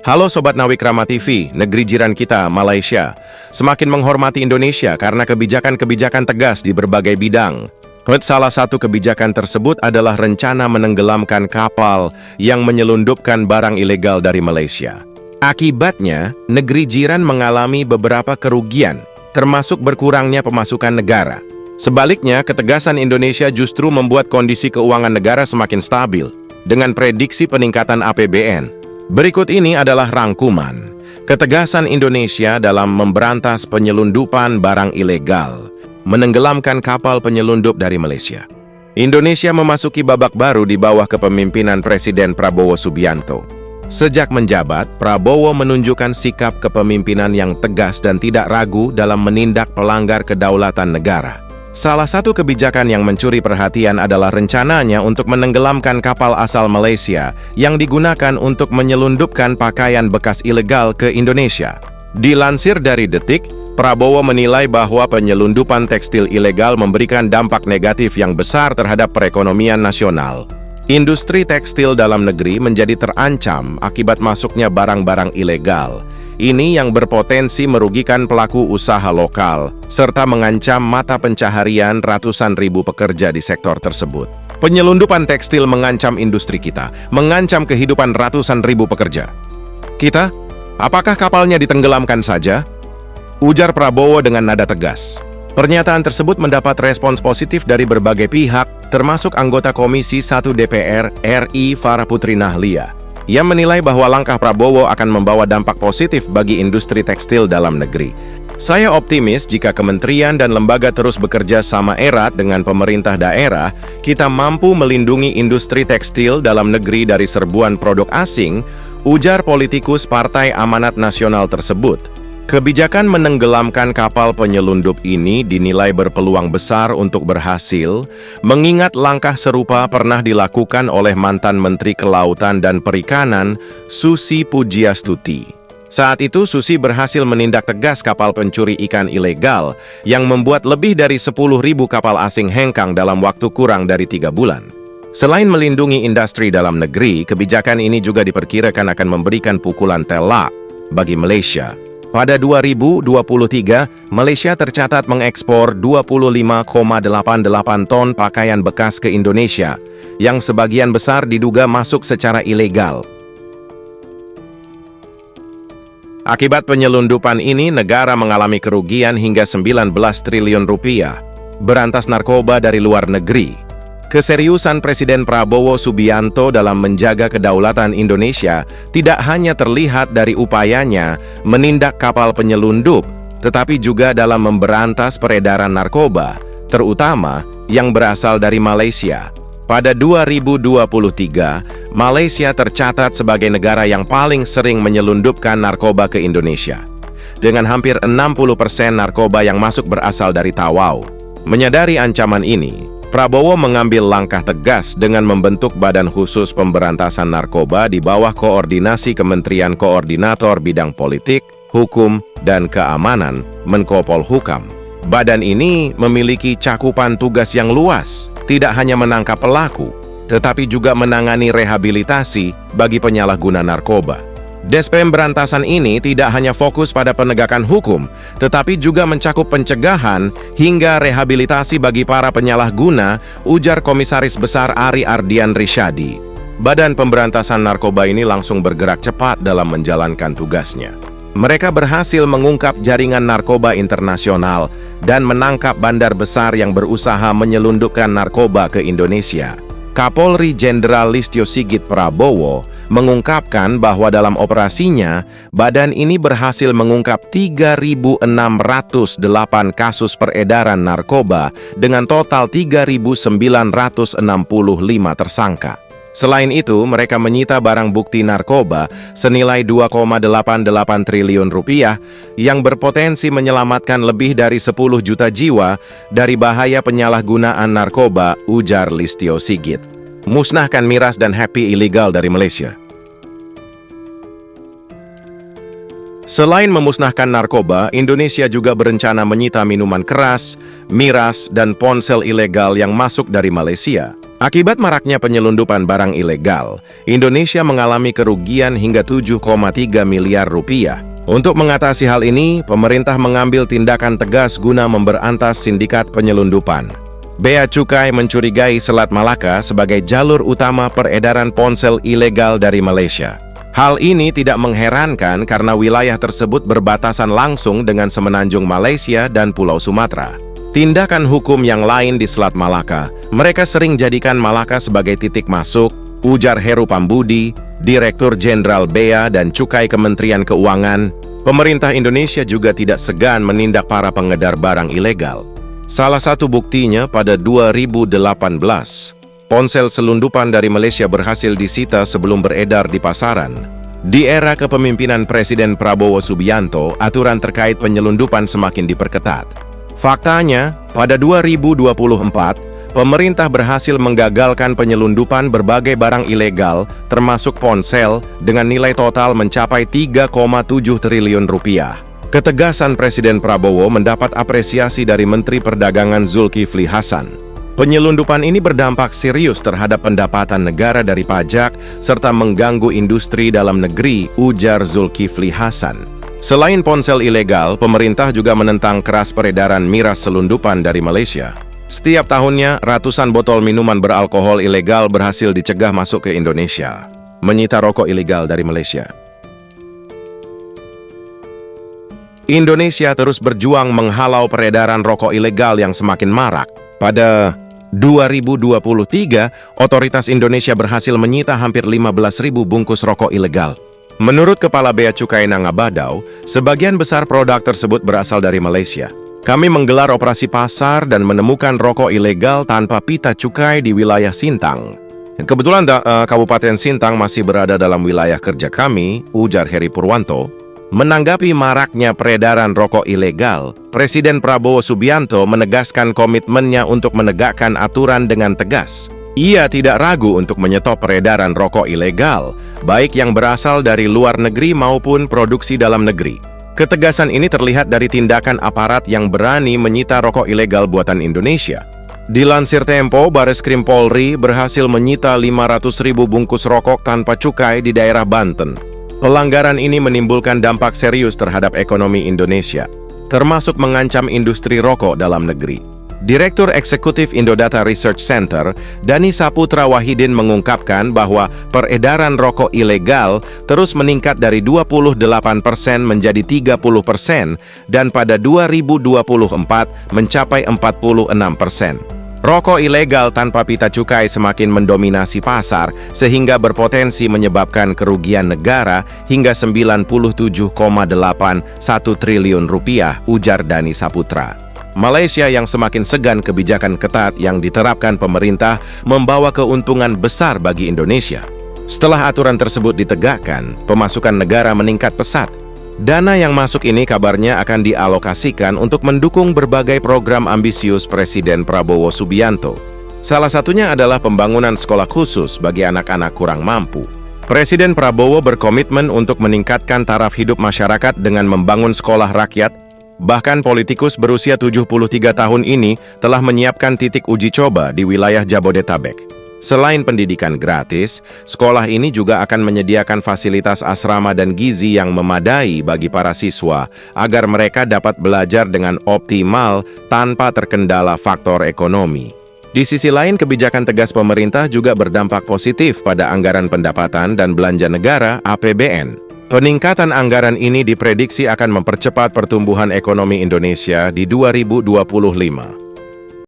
Halo Sobat Nawikrama TV, negeri jiran kita, Malaysia, semakin menghormati Indonesia karena kebijakan-kebijakan tegas di berbagai bidang. Salah satu kebijakan tersebut adalah rencana menenggelamkan kapal yang menyelundupkan barang ilegal dari Malaysia. Akibatnya, negeri jiran mengalami beberapa kerugian, termasuk berkurangnya pemasukan negara. Sebaliknya, ketegasan Indonesia justru membuat kondisi keuangan negara semakin stabil, dengan prediksi peningkatan APBN. Berikut ini adalah rangkuman ketegasan Indonesia dalam memberantas penyelundupan barang ilegal, menenggelamkan kapal penyelundup dari Malaysia. Indonesia memasuki babak baru di bawah kepemimpinan Presiden Prabowo Subianto. Sejak menjabat, Prabowo menunjukkan sikap kepemimpinan yang tegas dan tidak ragu dalam menindak pelanggar kedaulatan negara. Salah satu kebijakan yang mencuri perhatian adalah rencananya untuk menenggelamkan kapal asal Malaysia yang digunakan untuk menyelundupkan pakaian bekas ilegal ke Indonesia. Dilansir dari Detik, Prabowo menilai bahwa penyelundupan tekstil ilegal memberikan dampak negatif yang besar terhadap perekonomian nasional. Industri tekstil dalam negeri menjadi terancam akibat masuknya barang-barang ilegal. Ini yang berpotensi merugikan pelaku usaha lokal, serta mengancam mata pencaharian ratusan ribu pekerja di sektor tersebut. Penyelundupan tekstil mengancam industri kita, mengancam kehidupan ratusan ribu pekerja. Kita, apakah kapalnya ditenggelamkan saja? Ujar Prabowo dengan nada tegas. Pernyataan tersebut mendapat respons positif dari berbagai pihak, termasuk anggota Komisi 1 DPR RI Farah Putri Nahlia. Ia menilai bahwa langkah Prabowo akan membawa dampak positif bagi industri tekstil dalam negeri. Saya optimis jika kementerian dan lembaga terus bekerja sama erat dengan pemerintah daerah, kita mampu melindungi industri tekstil dalam negeri dari serbuan produk asing, ujar politikus Partai Amanat Nasional tersebut. Kebijakan menenggelamkan kapal penyelundup ini dinilai berpeluang besar untuk berhasil, mengingat langkah serupa pernah dilakukan oleh mantan Menteri Kelautan dan Perikanan, Susi Pujiastuti. Saat itu, Susi berhasil menindak tegas kapal pencuri ikan ilegal yang membuat lebih dari 10.000 kapal asing hengkang dalam waktu kurang dari 3 bulan. Selain melindungi industri dalam negeri, kebijakan ini juga diperkirakan akan memberikan pukulan telak bagi Malaysia. Pada 2023, Malaysia tercatat mengekspor 25,88 ton pakaian bekas ke Indonesia, yang sebagian besar diduga masuk secara ilegal. Akibat penyelundupan ini, negara mengalami kerugian hingga 19 triliun rupiah. Berantas narkoba dari luar negeri. Keseriusan Presiden Prabowo Subianto dalam menjaga kedaulatan Indonesia tidak hanya terlihat dari upayanya menindak kapal penyelundup, tetapi juga dalam memberantas peredaran narkoba, terutama yang berasal dari Malaysia. Pada 2023, Malaysia tercatat sebagai negara yang paling sering menyelundupkan narkoba ke Indonesia, dengan hampir 60% narkoba yang masuk berasal dari Tawau. Menyadari ancaman ini, Prabowo mengambil langkah tegas dengan membentuk Badan Khusus Pemberantasan Narkoba di bawah koordinasi Kementerian Koordinator Bidang Politik, Hukum, dan Keamanan, Menko Polhukam. Badan ini memiliki cakupan tugas yang luas, tidak hanya menangkap pelaku, tetapi juga menangani rehabilitasi bagi penyalahguna narkoba. Despem berantasan ini tidak hanya fokus pada penegakan hukum, tetapi juga mencakup pencegahan hingga rehabilitasi bagi para penyalahguna, ujar Komisaris Besar Ari Ardian Rishadi. Badan Pemberantasan Narkoba ini langsung bergerak cepat dalam menjalankan tugasnya. Mereka berhasil mengungkap jaringan narkoba internasional dan menangkap bandar besar yang berusaha menyelundupkan narkoba ke Indonesia. Kapolri Jenderal Listio Sigit Prabowo mengungkapkan bahwa dalam operasinya, badan ini berhasil mengungkap 3.608 kasus peredaran narkoba dengan total 3.965 tersangka. Selain itu, mereka menyita barang bukti narkoba senilai 2,88 triliun rupiah yang berpotensi menyelamatkan lebih dari 10 juta jiwa dari bahaya penyalahgunaan narkoba, ujar Listio Sigit. Musnahkan miras dan happy ilegal dari Malaysia. Selain memusnahkan narkoba, Indonesia juga berencana menyita minuman keras, miras, dan ponsel ilegal yang masuk dari Malaysia. Akibat maraknya penyelundupan barang ilegal, Indonesia mengalami kerugian hingga 7,3 miliar rupiah. Untuk mengatasi hal ini, pemerintah mengambil tindakan tegas guna memberantas sindikat penyelundupan. Bea Cukai mencurigai Selat Malaka sebagai jalur utama peredaran ponsel ilegal dari Malaysia. Hal ini tidak mengherankan karena wilayah tersebut berbatasan langsung dengan semenanjung Malaysia dan Pulau Sumatera. Tindakan hukum yang lain di Selat Malaka, mereka sering jadikan Malaka sebagai titik masuk, ujar Heru Pambudi, Direktur Jenderal Bea dan Cukai Kementerian Keuangan. Pemerintah Indonesia juga tidak segan menindak para pengedar barang ilegal. Salah satu buktinya pada 2018, ponsel selundupan dari Malaysia berhasil disita sebelum beredar di pasaran. Di era kepemimpinan Presiden Prabowo Subianto, aturan terkait penyelundupan semakin diperketat. Faktanya, pada 2024, pemerintah berhasil menggagalkan penyelundupan berbagai barang ilegal, termasuk ponsel, dengan nilai total mencapai 3,7 triliun rupiah. Ketegasan Presiden Prabowo mendapat apresiasi dari Menteri Perdagangan Zulkifli Hasan. Penyelundupan ini berdampak serius terhadap pendapatan negara dari pajak, serta mengganggu industri dalam negeri, ujar Zulkifli Hasan. Selain ponsel ilegal, pemerintah juga menentang keras peredaran miras selundupan dari Malaysia. Setiap tahunnya, ratusan botol minuman beralkohol ilegal berhasil dicegah masuk ke Indonesia. Menyita rokok ilegal dari Malaysia. Indonesia terus berjuang menghalau peredaran rokok ilegal yang semakin marak. Pada 2023, otoritas Indonesia berhasil menyita hampir 15.000 bungkus rokok ilegal. Menurut Kepala Bea Cukai Nangabadau, sebagian besar produk tersebut berasal dari Malaysia. Kami menggelar operasi pasar dan menemukan rokok ilegal tanpa pita cukai di wilayah Sintang. Kebetulan Kabupaten Sintang masih berada dalam wilayah kerja kami, ujar Heri Purwanto. Menanggapi maraknya peredaran rokok ilegal, Presiden Prabowo Subianto menegaskan komitmennya untuk menegakkan aturan dengan tegas. Ia tidak ragu untuk menyetop peredaran rokok ilegal, baik yang berasal dari luar negeri maupun produksi dalam negeri. Ketegasan ini terlihat dari tindakan aparat yang berani menyita rokok ilegal buatan Indonesia. Dilansir Tempo, Bareskrim Polri berhasil menyita 500.000 bungkus rokok tanpa cukai di daerah Banten. Pelanggaran ini menimbulkan dampak serius terhadap ekonomi Indonesia, termasuk mengancam industri rokok dalam negeri. Direktur Eksekutif Indodata Research Center, Dani Saputra Wahidin mengungkapkan bahwa peredaran rokok ilegal terus meningkat dari 28% menjadi 30% dan pada 2024 mencapai 46%. Rokok ilegal tanpa pita cukai semakin mendominasi pasar sehingga berpotensi menyebabkan kerugian negara hingga 97,81 triliun rupiah, ujar Dani Saputra. Malaysia yang semakin segan kebijakan ketat yang diterapkan pemerintah membawa keuntungan besar bagi Indonesia. Setelah aturan tersebut ditegakkan, pemasukan negara meningkat pesat. Dana yang masuk ini kabarnya akan dialokasikan untuk mendukung berbagai program ambisius Presiden Prabowo Subianto. Salah satunya adalah pembangunan sekolah khusus bagi anak-anak kurang mampu. Presiden Prabowo berkomitmen untuk meningkatkan taraf hidup masyarakat dengan membangun sekolah rakyat. Bahkan politikus berusia 73 tahun ini telah menyiapkan titik uji coba di wilayah Jabodetabek. Selain pendidikan gratis, sekolah ini juga akan menyediakan fasilitas asrama dan gizi yang memadai bagi para siswa agar mereka dapat belajar dengan optimal tanpa terkendala faktor ekonomi. Di sisi lain, kebijakan tegas pemerintah juga berdampak positif pada anggaran pendapatan dan belanja negara (APBN). Peningkatan anggaran ini diprediksi akan mempercepat pertumbuhan ekonomi Indonesia di 2025.